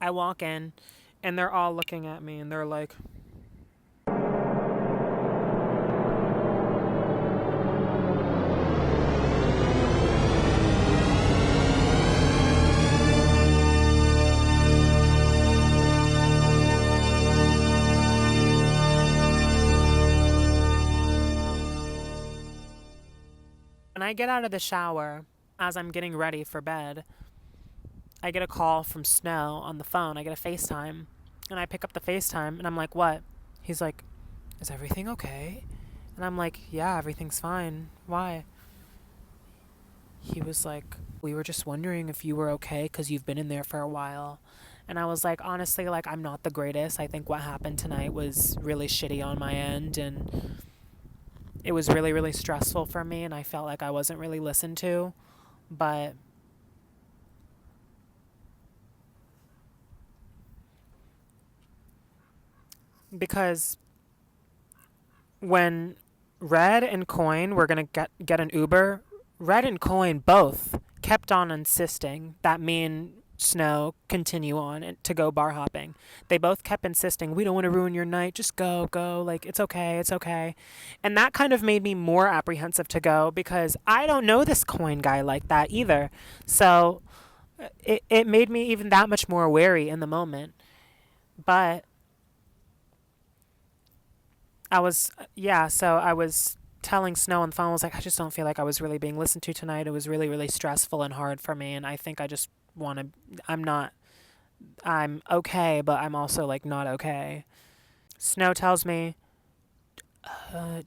I walk in, and they're all looking at me, and they're like, when I get out of the shower, as I'm getting ready for bed, I get a call from Snow on the phone. I get a FaceTime, and I pick up the FaceTime, and I'm like, what? He's like, is everything okay? And I'm like, yeah, everything's fine. Why? He was like, we were just wondering if you were okay because you've been in there for a while. And I was like, honestly, like, I'm not the greatest. I think what happened tonight was really shitty on my end, and it was really, really stressful for me, and I felt like I wasn't really listened to. But because when Red and Coin were gonna get an Uber, Red and Coin both kept on insisting that me and Snow continue on and to go bar hopping. They both kept insisting, we don't want to ruin your night, just go, like it's okay, it's okay. And that kind of made me more apprehensive to go because I don't know this Coin guy like that either. So it made me even that much more wary in the moment. But so I was telling Snow on the phone, I was like, I just don't feel like I was really being listened to tonight. It was really, really stressful and hard for me. And I think I just want to, I'm okay, but I'm also like not okay. Snow tells me,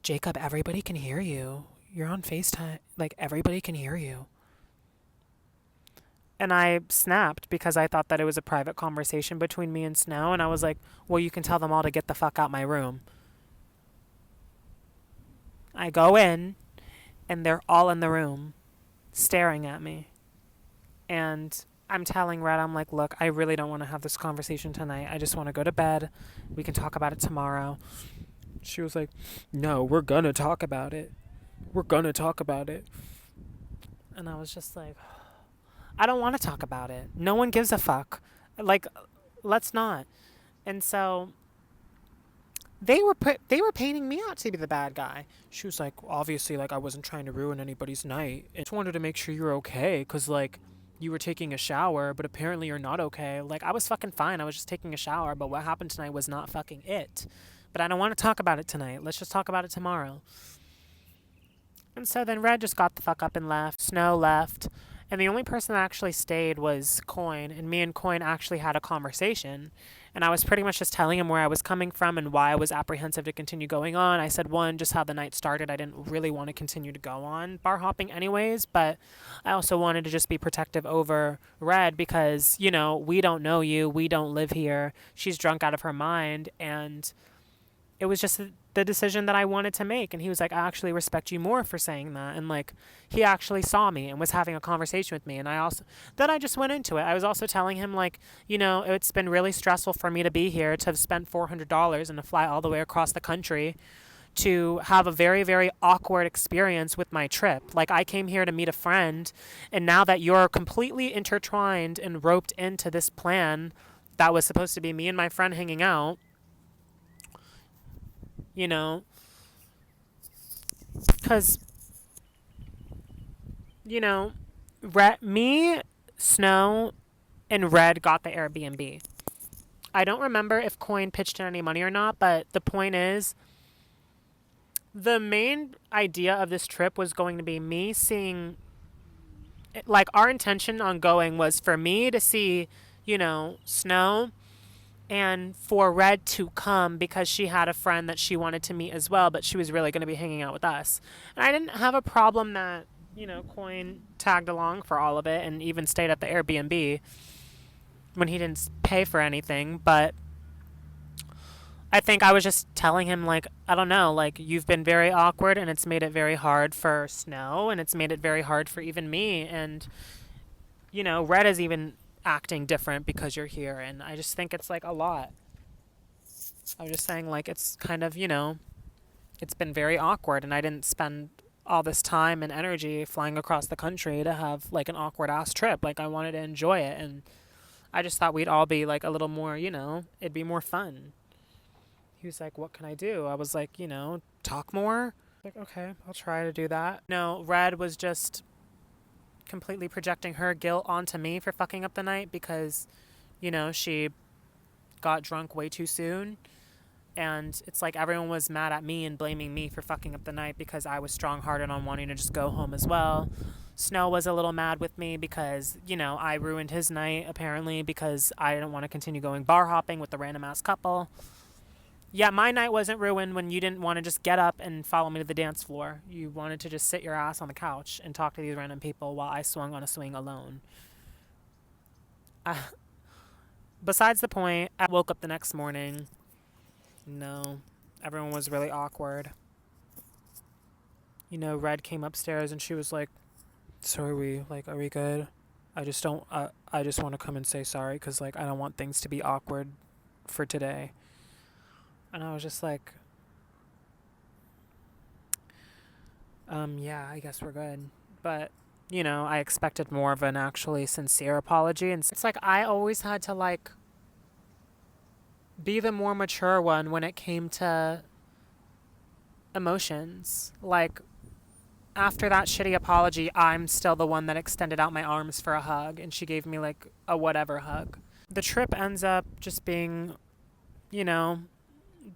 Jacob, everybody can hear you. You're on FaceTime. Like, everybody can hear you. And I snapped because I thought that it was a private conversation between me and Snow. And I was like, well, you can tell them all to get the fuck out my room. I go in, and they're all in the room staring at me. And I'm telling Red, I'm like, look, I really don't want to have this conversation tonight. I just want to go to bed. We can talk about it tomorrow. She was like, no, we're going to talk about it. We're going to talk about it. And I was just like, I don't want to talk about it. No one gives a fuck. Like, let's not. And so they were painting me out to be the bad guy. She was like, obviously, like, I wasn't trying to ruin anybody's night. I just wanted to make sure you're okay, because, like, you were taking a shower, but apparently you're not okay. Like, I was fucking fine. I was just taking a shower, but what happened tonight was not fucking it. But I don't want to talk about it tonight. Let's just talk about it tomorrow. And so then Red just got the fuck up and left. Snow left. And the only person that actually stayed was Coin. And me and Coin actually had a conversation. And I was pretty much just telling him where I was coming from and why I was apprehensive to continue going on. I said, one, just how the night started. I didn't really want to continue to go on bar hopping anyways. But I also wanted to just be protective over Red because, you know, we don't know you. We don't live here. She's drunk out of her mind. And it was just the decision that I wanted to make. And he was like, I actually respect you more for saying that. And like, he actually saw me and was having a conversation with me. And then I just went into it. I was also telling him, like, you know, it's been really stressful for me to be here, to have spent $400 and to fly all the way across the country to have a very, very awkward experience with my trip. Like, I came here to meet a friend, and now that you're completely intertwined and roped into this plan that was supposed to be me and my friend hanging out, you know, because, you know, me, Snow, and Red got the Airbnb. I don't remember if Coin pitched in any money or not, but the point is, the main idea of this trip was going to be me seeing, like, our intention on going was for me to see, you know, Snow, and for Red to come because she had a friend that she wanted to meet as well, but she was really going to be hanging out with us. And I didn't have a problem that, you know, Coin tagged along for all of it and even stayed at the Airbnb when he didn't pay for anything. But I think I was just telling him, like, I don't know, like, you've been very awkward and it's made it very hard for Snow and it's made it very hard for even me. And, you know, Red is even acting different because you're here, and I just think it's like a lot. I was just saying, like, it's kind of, you know, it's been very awkward, and I didn't spend all this time and energy flying across the country to have like an awkward ass trip. Like, I wanted to enjoy it, and I just thought we'd all be like a little more, it'd be more fun. He was like, what can I do? I was like, talk more. Like, okay, I'll try to do that. No, Red was just completely projecting her guilt onto me for fucking up the night because, she got drunk way too soon. And it's like everyone was mad at me and blaming me for fucking up the night because I was strong-hearted on wanting to just go home as well. Snow was a little mad with me because, I ruined his night, apparently, because I didn't want to continue going bar hopping with the random-ass couple. Yeah, my night wasn't ruined when you didn't want to just get up and follow me to the dance floor. You wanted to just sit your ass on the couch and talk to these random people while I swung on a swing alone. Besides the point, I woke up the next morning. No, everyone was really awkward. Red came upstairs and she was like, so are we good? I just want to come and say sorry because, I don't want things to be awkward for today. And I was just like, yeah, I guess we're good. But, I expected more of an actually sincere apology. And it's like I always had to, be the more mature one when it came to emotions. After that shitty apology, I'm still the one that extended out my arms for a hug, and she gave me, a whatever hug. The trip ends up just being,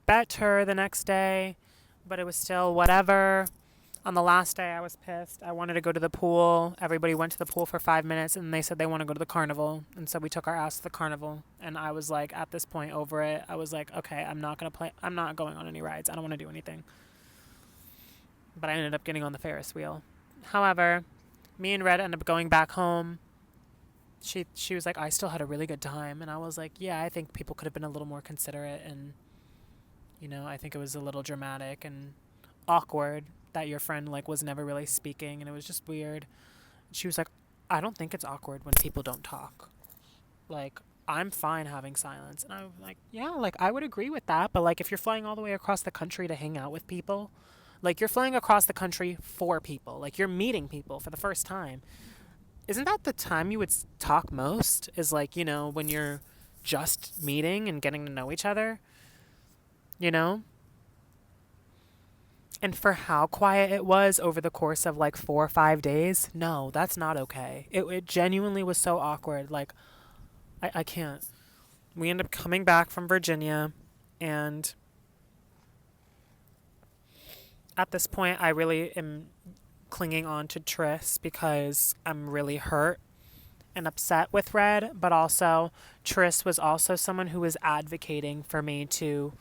better the next day, but it was still whatever. On the last day, I was pissed. I wanted to go to the pool. Everybody went to the pool for 5 minutes, and they said they want to go to the carnival. And so we took our ass to the carnival. And I was, at this point over it. I was like, okay, I'm not going on any rides. I don't want to do anything. But I ended up getting on the Ferris wheel. However, me and Red ended up going back home. She was like, I still had a really good time. And I was like, yeah, I think people could have been a little more considerate. And, I think it was a little dramatic and awkward that your friend was never really speaking, and it was just weird. She was like, I don't think it's awkward when people don't talk. I'm fine having silence. And I was like, yeah, I would agree with that, but if you're flying all the way across the country to hang out with people, you're flying across the country for people, you're meeting people for the first time. Isn't that the time you would talk most, is when you're just meeting and getting to know each other? And for how quiet it was over the course of 4 or 5 days, no, that's not okay. It genuinely was so awkward. I can't. We ended up coming back from Virginia, and at this point, I really am clinging on to Tris because I'm really hurt and upset with Red, but also Tris was also someone who was advocating for me to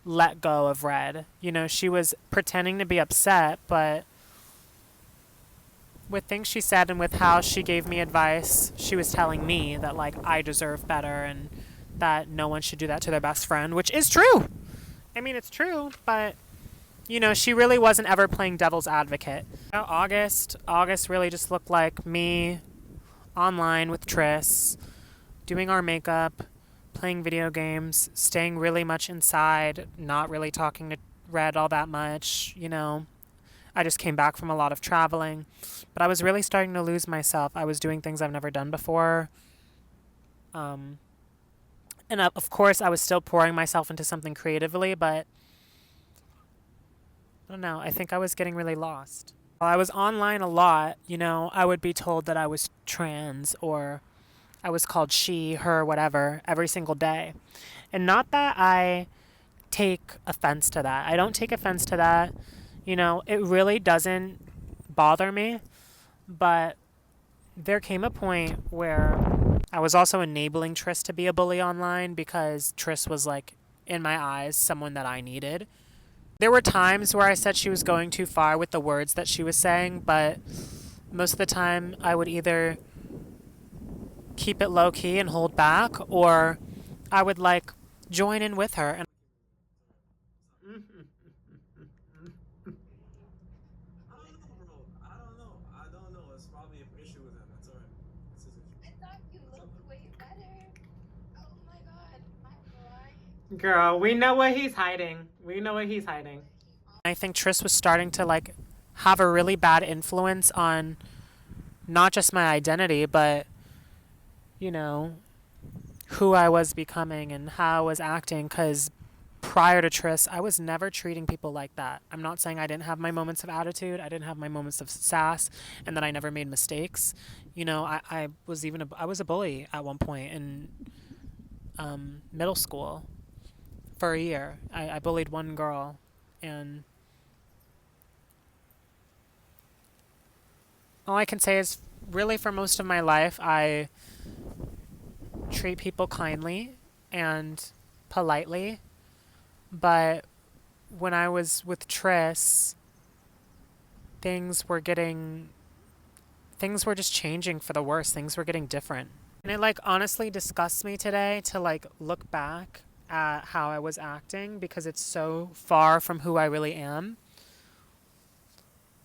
let go of Red. She was pretending to be upset, but with things she said and with how she gave me advice, she was telling me that, I deserve better and that no one should do that to their best friend, which is true. I mean, it's true, but, she really wasn't ever playing devil's advocate. August really just looked like me online with Tris, doing our makeup, playing video games, staying really much inside, not really talking to Red all that much, I just came back from a lot of traveling, but I was really starting to lose myself. I was doing things I've never done before. And of course, I was still pouring myself into something creatively, but I don't know, I think I was getting really lost. While I was online a lot, I would be told that I was trans or I was called she, her, whatever, every single day. And not that I take offense to that. I don't take offense to that. It really doesn't bother me. But there came a point where I was also enabling Tris to be a bully online because Tris was, in my eyes, someone that I needed. There were times where I said she was going too far with the words that she was saying, but most of the time I would either keep it low key and hold back, or I would join in with her. And I don't know. I don't know. It's probably an issue with him. That's alright. It's his issue. I thought you looked way better. Oh my god. I'm lying. girl, we know what he's hiding. I think Tris was starting to have a really bad influence on not just my identity, but who I was becoming and how I was acting, because prior to Tris, I was never treating people like that. I'm not saying I didn't have my moments of attitude, I didn't have my moments of sass, and that I never made mistakes. You know, I was even I was a bully at one point in middle school for a year. I bullied one girl, and all I can say is really for most of my life, I treat people kindly and politely. But when I was with Tris, things were getting, things were just changing for the worse. Things were getting different. And it like honestly disgusts me today to like look back at how I was acting because it's so far from who I really am.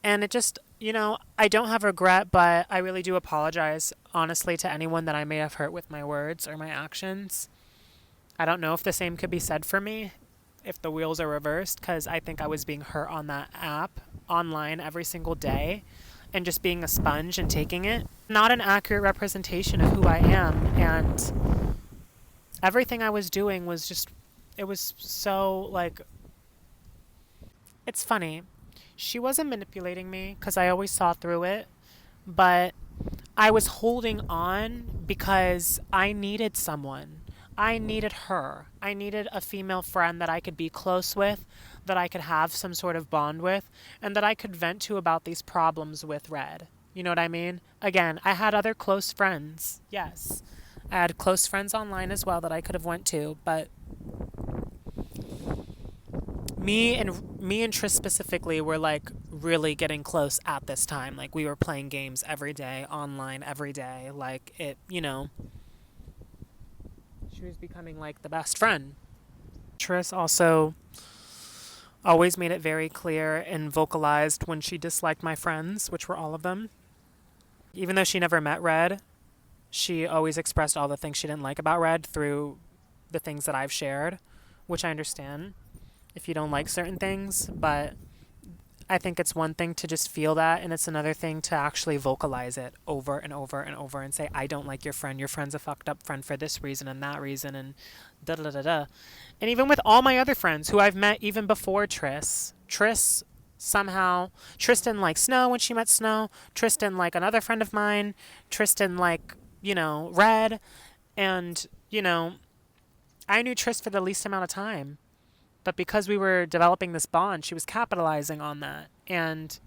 And it just, you know, I don't have regret, but I really do apologize honestly to anyone that I may have hurt with my words or my actions. I don't know if the same could be said for me if the wheels are reversed, because I think I was being hurt on that app online every single day and just being a sponge and taking it. Not an accurate representation of who I am, and everything I was doing was just, it was so like, it's funny. She wasn't manipulating me because I always saw through it, but I was holding on because I needed someone. I needed her. I needed a female friend that I could be close with, that I could have some sort of bond with, and that I could vent to about these problems with Red. You know what I mean? Again, I had other close friends. Yes. I had close friends online as well that I could have went to, but me and Tris specifically were like really getting close at this time. Like we were playing games every day, online every day. Like it, you know, she was becoming like the best friend. Tris also always made it very clear and vocalized when she disliked my friends, which were all of them. Even though she never met Red, she always expressed all the things she didn't like about Red through the things that I've shared, which I understand if you don't like certain things, but I think it's one thing to just feel that, and it's another thing to actually vocalize it over and over and over and say, I don't like your friend. Your friend's a fucked up friend for this reason and that reason, and da da da da. And even with all my other friends who I've met even before Tris somehow, Tristan liked Snow when she met Snow, Tristan like another friend of mine, Tristan like, you know, Red, and, you know, I knew Tris for the least amount of time. But because we were developing this bond, she was capitalizing on that. And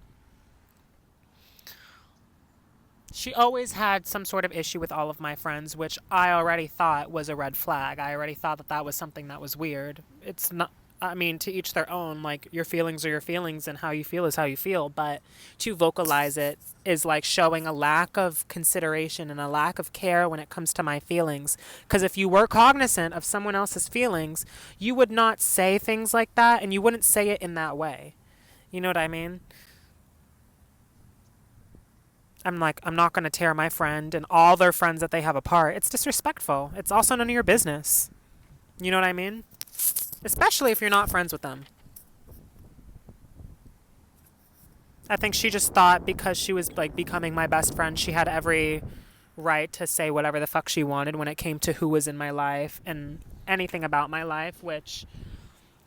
she always had some sort of issue with all of my friends, which I already thought was a red flag. I already thought that that was something that was weird. It's not, I mean, to each their own. Like, your feelings are your feelings, and how you feel is how you feel. But to vocalize it is like showing a lack of consideration and a lack of care when it comes to my feelings. Because if you were cognizant of someone else's feelings, you would not say things like that, and you wouldn't say it in that way. You know what I mean? I'm like, I'm not going to tear my friend and all their friends that they have apart. It's disrespectful. It's also none of your business. You know what I mean? Especially if you're not friends with them. I think she just thought because she was like becoming my best friend, she had every right to say whatever the fuck she wanted when it came to who was in my life and anything about my life, which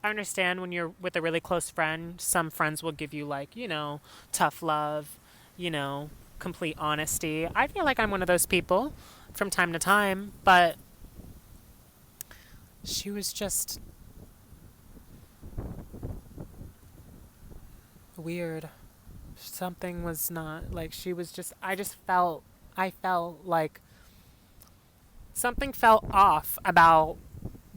I understand when you're with a really close friend, some friends will give you like, you know, tough love, you know, complete honesty. I feel like I'm one of those people from time to time, but she was just weird. Something was not like, she was just, I felt like something felt off about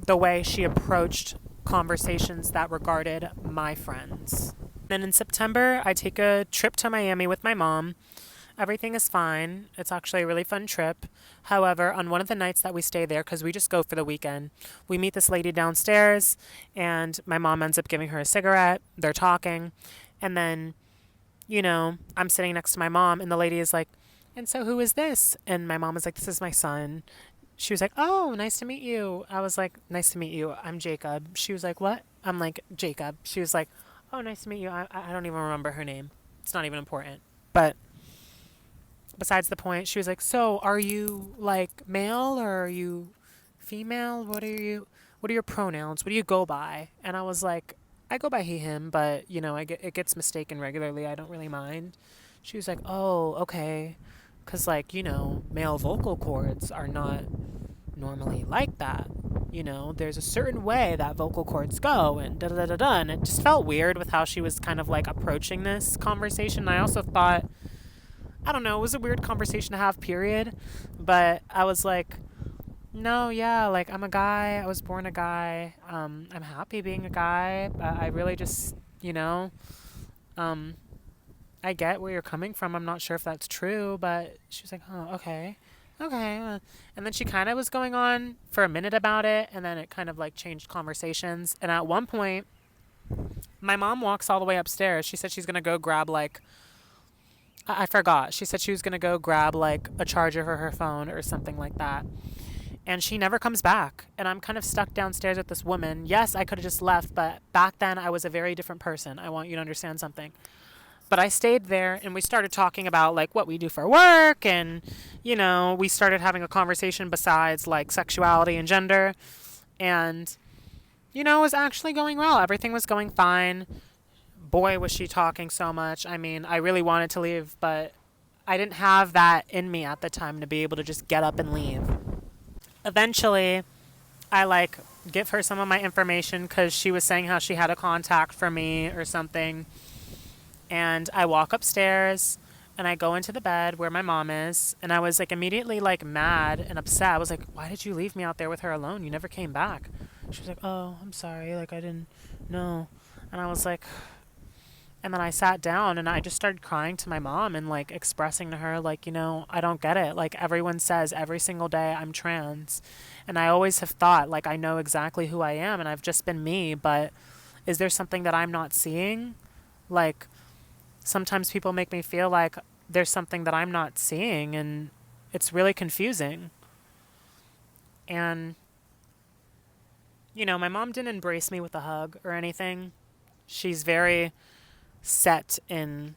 the way she approached conversations that regarded my friends. Then in September, I take a trip to Miami with my mom. Everything is fine. It's actually a really fun trip. However, on one of the nights that we stay there, because we just go for the weekend, we meet this lady downstairs, and my mom ends up giving her a cigarette. They're talking. And then, you know, I'm sitting next to my mom, and the lady is like, and so who is this? And my mom is like, this is my son. She was like, oh, nice to meet you. I was like, nice to meet you. I'm Jacob. She was like, what? I'm like, Jacob. She was like, oh, nice to meet you. I don't even remember her name. It's not even important. But besides the point, she was like, so are you like male or are you female? What are your pronouns? What do you go by? And I was like, I go by he, him, but, it gets mistaken regularly. I don't really mind. She was like, oh, okay. Because, like, male vocal cords are not normally like that. There's a certain way that vocal cords go, and da da da da. And it just felt weird with how she was kind of like approaching this conversation. I also thought, I don't know, it was a weird conversation to have, period. But I was like, no, yeah, like, I'm a guy. I was born a guy. I'm happy being a guy. But I really just, um, I get where you're coming from. I'm not sure if that's true, but she was like, oh, okay. Okay. And then she kind of was going on for a minute about it, and then it kind of like changed conversations. And at one point, my mom walks all the way upstairs. She said she's going to go grab like, I forgot. She said she was going to go grab like a charger for her phone or something like that. And she never comes back. And I'm kind of stuck downstairs with this woman. Yes, I could have just left, but back then I was a very different person. I want you to understand something. But I stayed there, and we started talking about like what we do for work, and we started having a conversation besides like sexuality and gender, and it was actually going well. Everything was going fine. Boy, was she talking so much. I mean, I really wanted to leave, but I didn't have that in me at the time to be able to just get up and leave. Eventually, I like give her some of my information because she was saying how she had a contact for me or something. And I walk upstairs and I go into the bed where my mom is. And I was like immediately like mad and upset. I was like, why did you leave me out there with her alone? You never came back. She was like, oh, I'm sorry. Like, I didn't know. And I was like, and then I sat down and I just started crying to my mom and like expressing to her, like, I don't get it. Like, everyone says every single day I'm trans. And I always have thought, like, I know exactly who I am and I've just been me. But is there something that I'm not seeing? Like, sometimes people make me feel like there's something that I'm not seeing, and it's really confusing. And, my mom didn't embrace me with a hug or anything. She's very set in.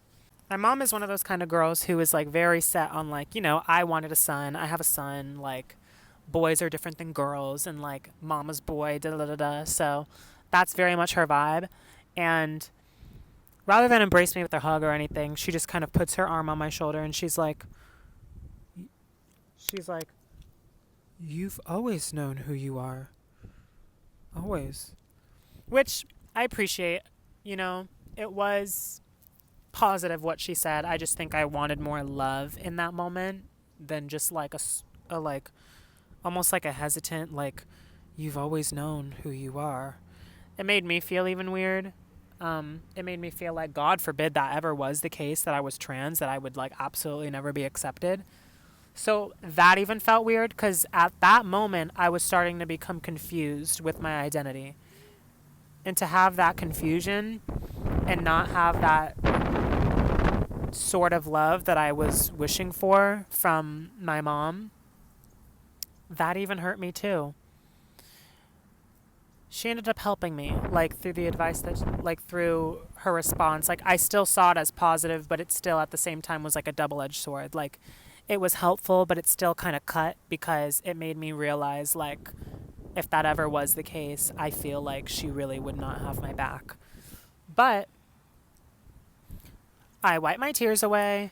My mom is one of those kind of girls who is like very set on like, I wanted a son. I have a son. Like, boys are different than girls, and like mama's boy, da da da da. So that's very much her vibe. And rather than embrace me with a hug or anything, she just kind of puts her arm on my shoulder and she's like, you've always known who you are. Always. Which I appreciate. It was positive what she said. I just think I wanted more love in that moment than just like a like, almost like a hesitant, like, you've always known who you are. It made me feel even weird. It made me feel like, God forbid that ever was the case, that I was trans, that I would like absolutely never be accepted. So that even felt weird because at that moment I was starting to become confused with my identity. And to have that confusion and not have that sort of love that I was wishing for from my mom, that even hurt me too. She ended up helping me, like, through the advice that, like, through her response. Like, I still saw it as positive, but it still, at the same time, was like a double-edged sword. Like, it was helpful, but it still kind of cut because it made me realize, like, if that ever was the case, I feel like she really would not have my back. But I wiped my tears away.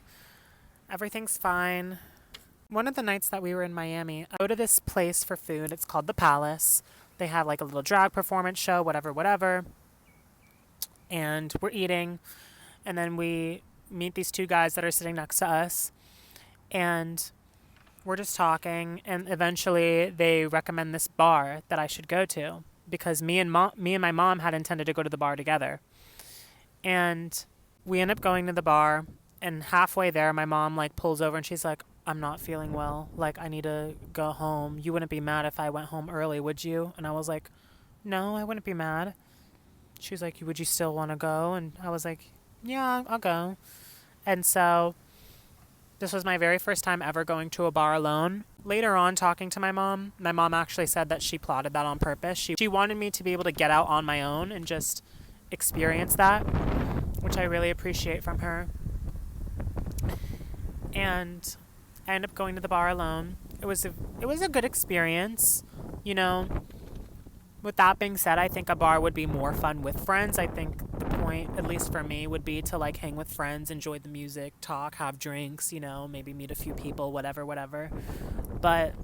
Everything's fine. One of the nights that we were in Miami, I go to this place for food. It's called the Palace. They have like a little drag performance show, whatever. And we're eating. And then we meet these two guys that are sitting next to us. And we're just talking. And eventually they recommend this bar that I should go to. Because me and my mom had intended to go to the bar together. And we end up going to the bar. And halfway there, my mom like pulls over and she's like, I'm not feeling well. Like, I need to go home. You wouldn't be mad if I went home early, would you? And I was like, no, I wouldn't be mad. She was like, would you still want to go? And I was like, yeah, I'll go. And so this was my very first time ever going to a bar alone. Later on, talking to my mom actually said that she plotted that on purpose. She wanted me to be able to get out on my own and just experience that, which I really appreciate from her. And I ended up going to the bar alone. it was a good experience, you know. With that being said, I think a bar would be more fun with friends. I think the point, at least for me, would be to like hang with friends, enjoy the music, talk, have drinks, you know, maybe meet a few people, whatever. But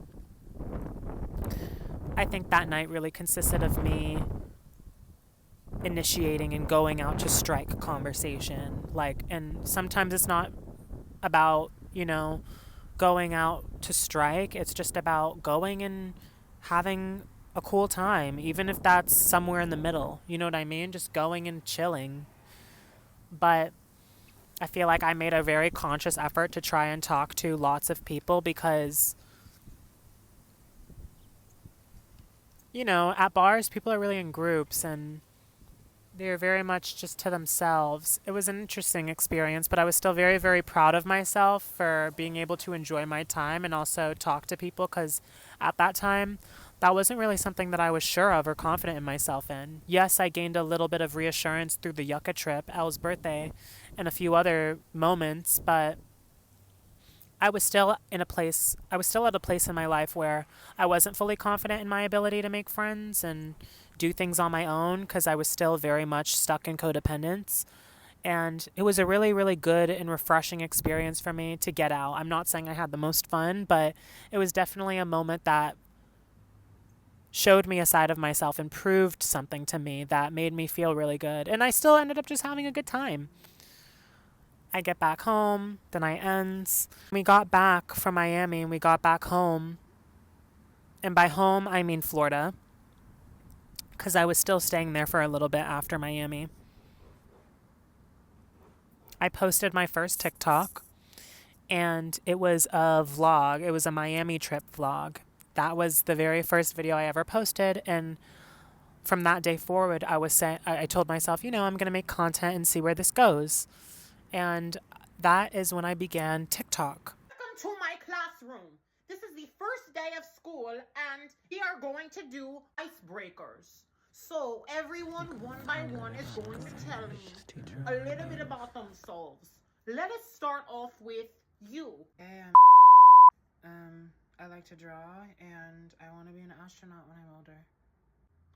I think that night really consisted of me initiating and going out to strike conversation. Like, and sometimes it's not about, you know, going out to strike. It's just about going and having a cool time, even if that's somewhere in the middle. You know what I mean? Just going and chilling. But I feel like I made a very conscious effort to try and talk to lots of people because, you know, at bars, people are really in groups and they're very much just to themselves. It was an interesting experience, but I was still very, very proud of myself for being able to enjoy my time and also talk to people because at that time, that wasn't really something that I was sure of or confident in myself in. Yes, I gained a little bit of reassurance through the Yucca trip, Elle's birthday, and a few other moments, but I was still at a place in my life where I wasn't fully confident in my ability to make friends and do things on my own because I was still very much stuck in codependence. And it was a really, really good and refreshing experience for me to get out. I'm not saying I had the most fun, but it was definitely a moment that showed me a side of myself and proved something to me that made me feel really good. And I still ended up just having a good time. I get back home, the night ends. We got back from Miami and we got back home. And by home, I mean Florida, because I was still staying there for a little bit after Miami. I posted my first TikTok, and it was a vlog. It was a Miami trip vlog. That was the very first video I ever posted, and from that day forward, I told myself, you know, I'm going to make content and see where this goes. And that is when I began TikTok. Welcome to my classroom. This is the first day of school, and we are going to do icebreakers. So everyone, one by one, is going to tell me a little bit about themselves. Let us start off with you. I like to draw, and I want to be an astronaut when I'm older.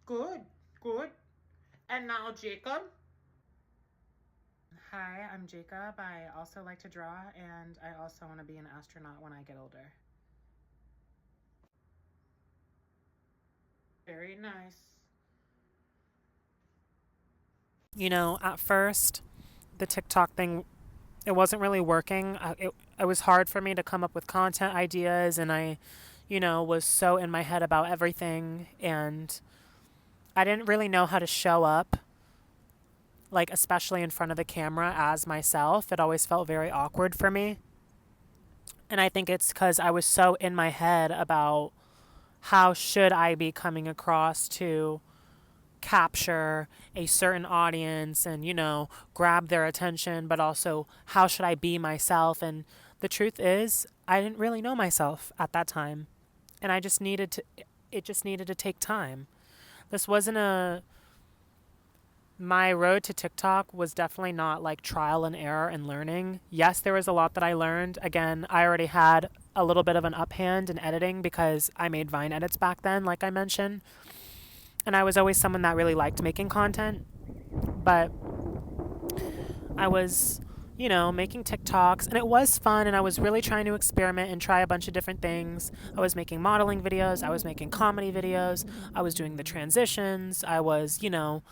Good. And now Jacob. Hi, I'm Jacob. I also like to draw, and I also want to be an astronaut when I get older. Very nice. You know, at first, the TikTok thing, it wasn't really working. It was hard for me to come up with content ideas, and I, you know, was so in my head about everything, and I didn't really know how to show up, like especially in front of the camera as myself. It always felt very awkward for me. And I think it's because I was so in my head about how should I be coming across to capture a certain audience and, you know, grab their attention, but also how should I be myself? And the truth is, I didn't really know myself at that time. And it just needed to take time. My road to TikTok was definitely not like trial and error and learning. Yes, there was a lot that I learned. Again, I already had a little bit of an uphand in editing because I made Vine edits back then, like I mentioned. And I was always someone that really liked making content. But I was, you know, making TikToks, and it was fun, and I was really trying to experiment and try a bunch of different things. I was making modeling videos. I was making comedy videos. I was doing the transitions. I was, you know,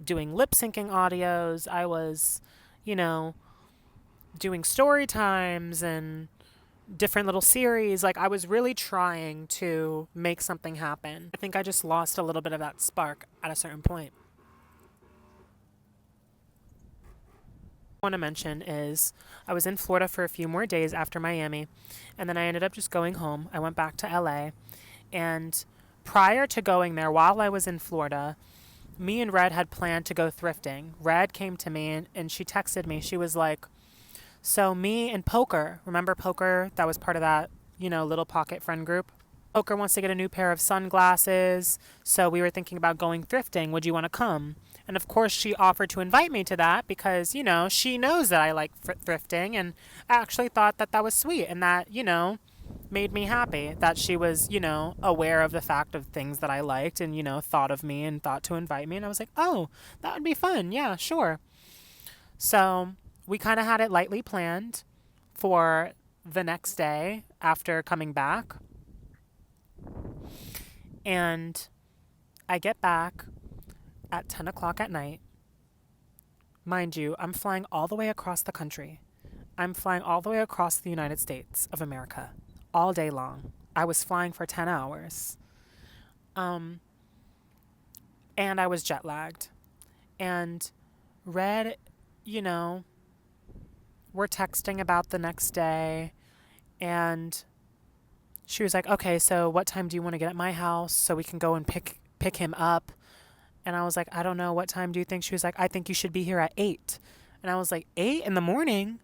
doing lip syncing audios. I was, you know, doing story times and different little series. Like, I was really trying to make something happen. I think I just lost a little bit of that spark at a certain point. What I want to mention is I was in Florida for a few more days after Miami, and then I ended up just going home. I went back to LA, and prior to going there, while I was in Florida, me and Red had planned to go thrifting. Red came to me and she texted me. She was like, so me and Poker, remember Poker? That was part of that, you know, little pocket friend group. Poker wants to get a new pair of sunglasses, so we were thinking about going thrifting. Would you want to come? And of course, she offered to invite me to that because, you know, she knows that I like thrifting, and I actually thought that that was sweet and that, you know, made me happy that she was, aware of the fact of things that I liked and, thought of me and thought to invite me. And I was like, oh, that would be fun. Yeah, sure. So we kind of had it lightly planned for the next day after coming back. And I get back at 10 o'clock at night. Mind you, I'm flying all the way across the country. I'm flying all the way across the United States of America all day long. I was flying for 10 hours. And I was jet lagged. And Red, we're texting about the next day. And she was like, okay, so what time do you want to get at my house so we can go and pick him up? And I was like, I don't know. What time do you think? She was like, I think you should be here at 8. And I was like, 8 in the morning?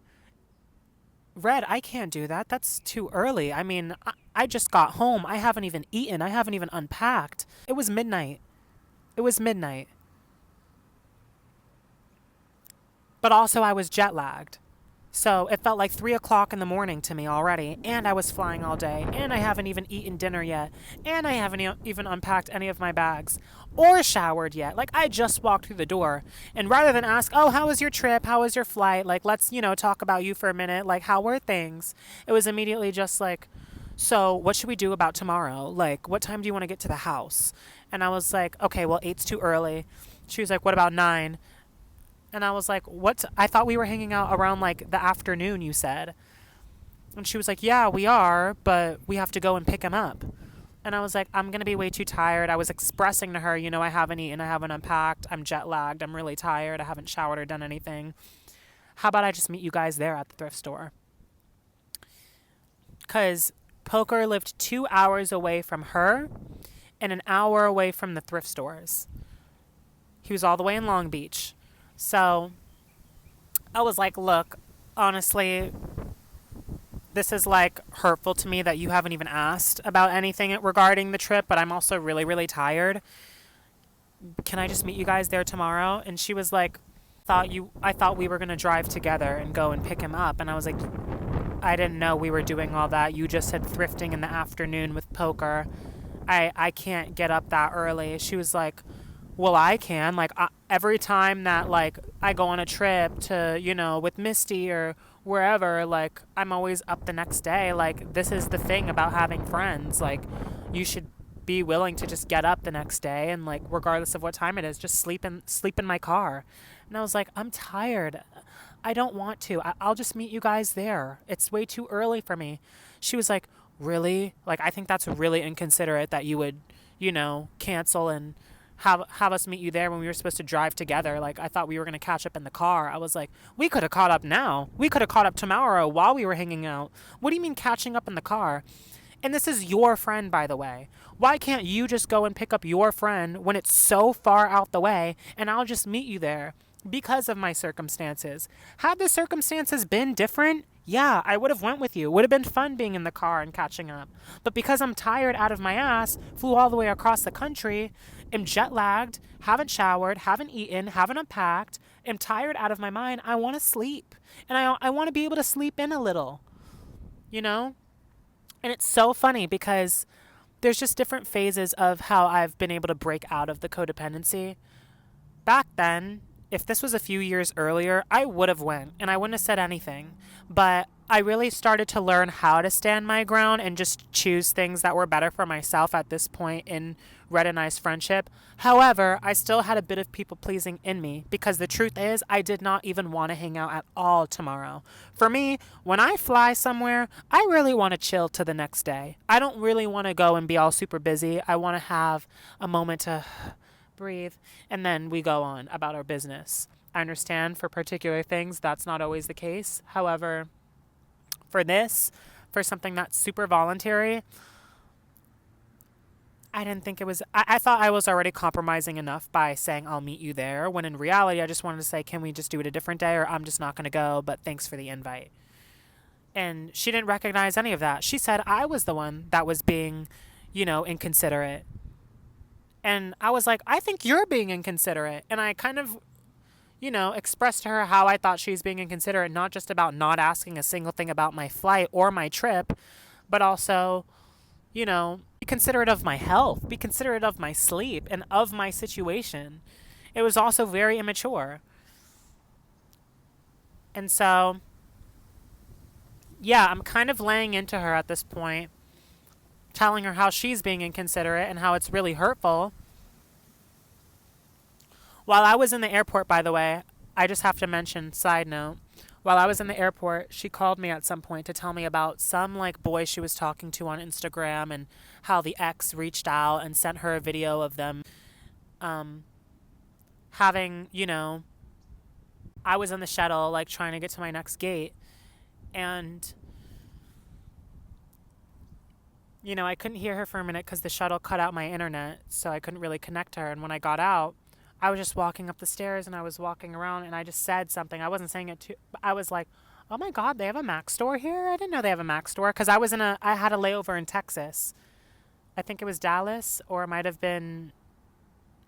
Red, I can't do that. That's too early. I mean, I just got home. I haven't even eaten. I haven't even unpacked. It was midnight. But also I was jet lagged. So it felt like 3 o'clock in the morning to me already. And I was flying all day. And I haven't even eaten dinner yet. And I haven't even unpacked any of my bags. Or showered yet. Like, I just walked through the door. And rather than ask, oh, how was your trip? How was your flight? Like, let's, talk about you for a minute. Like, how were things? It was immediately just like, so what should we do about tomorrow? Like, what time do you want to get to the house? And I was like, okay, well, 8's too early. She was like, what about 9? And I was like, what? I thought we were hanging out around, like, the afternoon, you said. And she was like, yeah, we are, but we have to go and pick him up. And I was like, I'm going to be way too tired. I was expressing to her, I haven't eaten, I haven't unpacked, I'm jet lagged, I'm really tired, I haven't showered or done anything. How about I just meet you guys there at the thrift store? Because Poker lived 2 hours away from her and an hour away from the thrift stores. He was all the way in Long Beach. So I was like, look, honestly, this is like hurtful to me that you haven't even asked about anything regarding the trip, but I'm also really, really tired. Can I just meet you guys there tomorrow? And she was like, I thought we were going to drive together and go and pick him up. And I was like, I didn't know we were doing all that. You just said thrifting in the afternoon with Poker. I can't get up that early. She was like, well, I can. Like, every time that, like, I go on a trip to, with Misty or wherever, like, I'm always up the next day. Like, this is the thing about having friends. Like, you should be willing to just get up the next day and, like, regardless of what time it is, just sleep in my car. And I was like, I'm tired. I don't want to. I'll just meet you guys there. It's way too early for me. She was like, really? Like, I think that's really inconsiderate that you would, cancel and have us meet you there when we were supposed to drive together. Like, I thought we were going to catch up in the car. I was like, we could have caught up now. We could have caught up tomorrow while we were hanging out. What do you mean catching up in the car? And this is your friend, by the way. Why can't you just go and pick up your friend when it's so far out the way and I'll just meet you there? Because of my circumstances. Had the circumstances been different, yeah, I would have went with you. Would have been fun being in the car and catching up. But because I'm tired out of my ass, flew all the way across the country, am jet lagged, haven't showered, haven't eaten, haven't unpacked, am tired out of my mind, I want to sleep. And I want to be able to sleep in a little. And it's so funny because there's just different phases of how I've been able to break out of the codependency. Back then, if this was a few years earlier, I would have went and I wouldn't have said anything. But I really started to learn how to stand my ground and just choose things that were better for myself at this point in Red and I's friendship. However, I still had a bit of people pleasing in me because the truth is I did not even want to hang out at all tomorrow. For me, when I fly somewhere, I really want to chill to the next day. I don't really want to go and be all super busy. I want to have a moment to breathe, and then we go on about our business. I understand for particular things that's not always the case. However, for something that's super voluntary, I didn't think it was, I thought I was already compromising enough by saying I'll meet you there, when in reality I just wanted to say, can we just do it a different day, or I'm just not going to go, but thanks for the invite. And she didn't recognize any of that. She said I was the one that was being, inconsiderate. And I was like, I think you're being inconsiderate. And I kind of, expressed to her how I thought she was being inconsiderate, not just about not asking a single thing about my flight or my trip, but also, you know, be considerate of my health, be considerate of my sleep and of my situation. It was also very immature. And so, yeah, I'm kind of laying into her at this point, telling her how she's being inconsiderate and how it's really hurtful. While I was in the airport, by the way, I just have to mention, side note, while I was in the airport, she called me at some point to tell me about some like boy she was talking to on Instagram and how the ex reached out and sent her a video of them having, I was in the shuttle like trying to get to my next gate, and I couldn't hear her for a minute because the shuttle cut out my internet, so I couldn't really connect to her. And when I got out, I was just walking up the stairs and I was walking around and I just said something. I wasn't saying it to, I was like, oh my God, they have a Mac store here? I didn't know they have a Mac store, because I had a layover in Texas. I think it was Dallas, or it might have been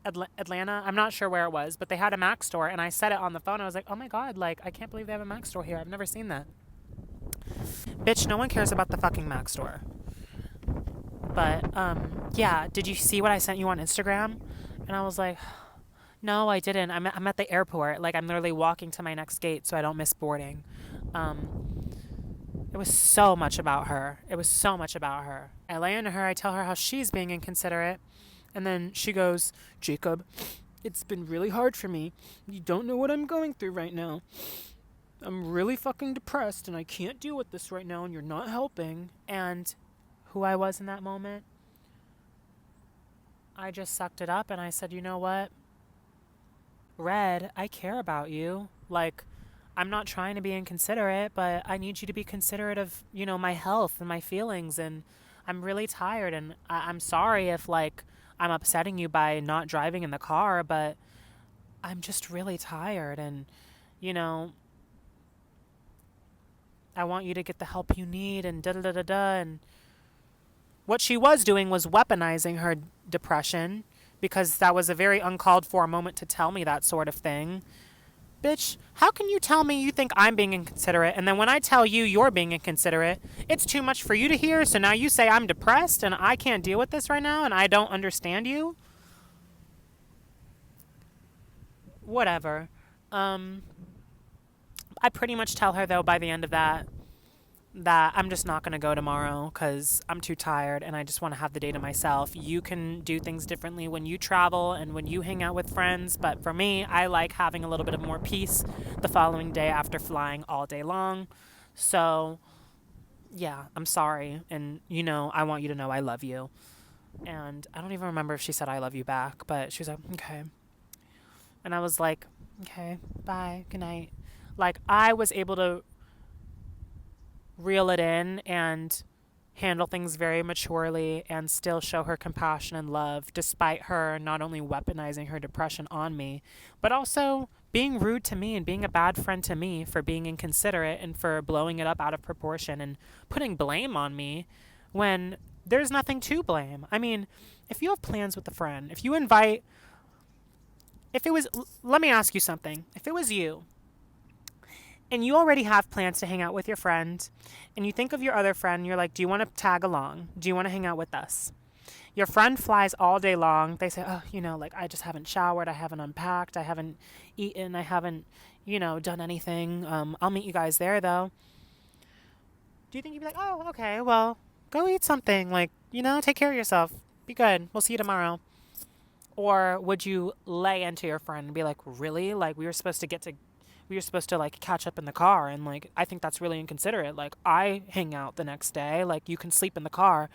Atlanta. I'm not sure where it was, but they had a Mac store, and I said it on the phone. I was like, oh my God, like, I can't believe they have a Mac store here. I've never seen that. Bitch, no one cares about the fucking Mac store. But, yeah, did you see what I sent you on Instagram? And I was like, no, I didn't. I'm at the airport. Like, I'm literally walking to my next gate so I don't miss boarding. It was so much about her. It was so much about her. I lay into her. I tell her how she's being inconsiderate. And then she goes, Jacob, it's been really hard for me. You don't know what I'm going through right now. I'm really fucking depressed and I can't deal with this right now and you're not helping. And who I was in that moment, I just sucked it up and I said, you know what? Red, I care about you. Like, I'm not trying to be inconsiderate, but I need you to be considerate of, my health and my feelings. And I'm really tired. And I'm sorry if, like, I'm upsetting you by not driving in the car, but I'm just really tired. And, I want you to get the help you need and da-da-da-da-da. And what she was doing was weaponizing her depression, because that was a very uncalled for moment to tell me that sort of thing. Bitch, how can you tell me you think I'm being inconsiderate, and then when I tell you you're being inconsiderate, it's too much for you to hear, so now you say I'm depressed and I can't deal with this right now and I don't understand you? Whatever. I pretty much tell her, though, by the end of that I'm just not going to go tomorrow because I'm too tired and I just want to have the day to myself. You can do things differently when you travel and when you hang out with friends, but for me, I like having a little bit of more peace the following day after flying all day long. So, yeah, I'm sorry. And, I want you to know I love you. And I don't even remember if she said I love you back, but she was like, okay. And I was like, okay, bye, good night. Like, I was able to reel it in and handle things very maturely and still show her compassion and love, despite her not only weaponizing her depression on me, but also being rude to me and being a bad friend to me for being inconsiderate and for blowing it up out of proportion and putting blame on me when there's nothing to blame. I mean, if you have plans with a friend, let me ask you something. If it was you, and you already have plans to hang out with your friend, and you think of your other friend, and you're like, do you want to tag along? Do you want to hang out with us? Your friend flies all day long. They say, oh, like, I just haven't showered. I haven't unpacked. I haven't eaten. I haven't, done anything. I'll meet you guys there, though. Do you think you'd be like, oh, okay, well, go eat something. Like, take care of yourself. Be good. We'll see you tomorrow. Or would you lay into your friend and be like, really? Like, we were supposed to like catch up in the car, and like I think that's really inconsiderate. Like, I hang out the next day, like you can sleep in the car.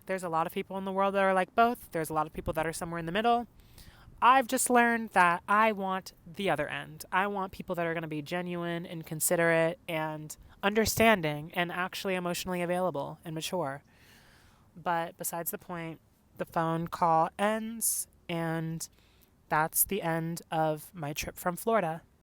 There's a lot of people in the world that are like both. There's a lot of people that are somewhere in the middle. I've just learned that I want the other end. I want people that are going to be genuine and considerate and understanding and actually emotionally available and mature. But besides the point, the phone call ends, and that's the end of my trip from Florida.